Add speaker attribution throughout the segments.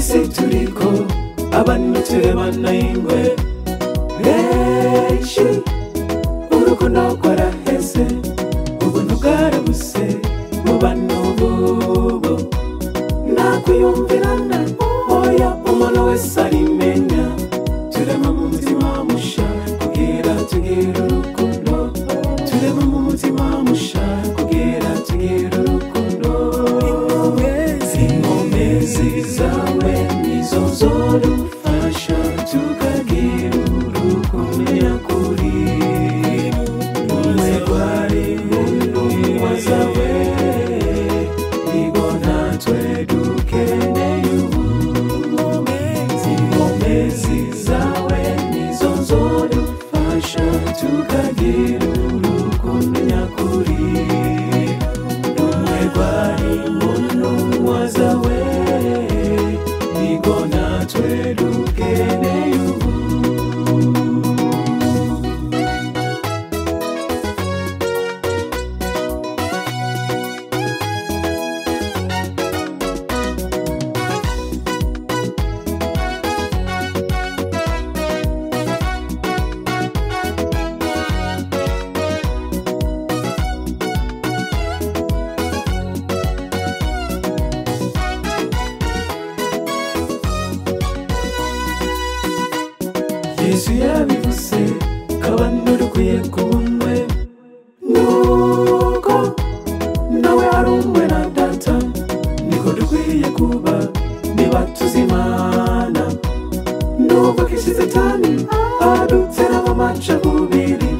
Speaker 1: isi turiko abantu turebana ingwe benshi urukundo rwaraheze ubuntu bwarabuse mu bantu bobo nakwiyumvirana oya umuntu wese arimenya turema mu mutima musha kugira tugire urukundo turema mu mutima musha kugira tugire urukundo inkomezi zawe nizo zodufasha tukagira urukundo nyakuri rumwe rwari n'intumwa zawe nigo natwe dukeneye ubu inkomezi zawe nizo zodufasha tukagira urukundo nyakuri rumwe rwari n'intumwa zawe nigo natwe dukeneye ubu. Yesu yabivuze kabano dukwiye kumwe nuko nawe ari umwe na data niko dukwiye kuba niba tuzimana nubwo kisi satani adutera mu macakubiri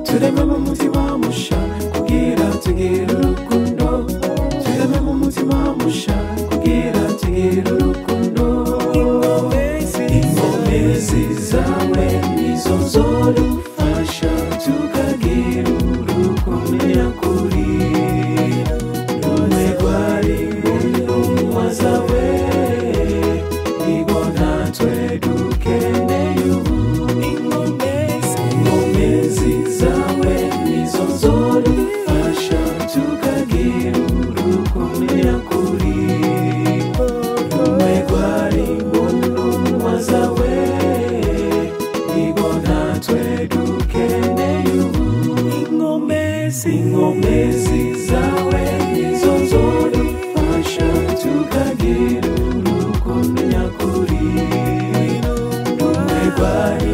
Speaker 1: tureme mu mutima musha kugira tugire urukundo tureme mu mutima musha kugira tugire urukundo inkomezi zawe nizo zodufasha tukagira urukundo nyakuri rumwe rwari n'intumwa zawe nigo natwe dukeneye ubu inkomezi zawe nizo zodufasha tukagira urukundo nyakuri rumwe rwari n'intumwa zawe nigo natwe dukeneye ubu inkomezi zawe nizo zodufasha tukagira urukundo nyakuri rumwe rwari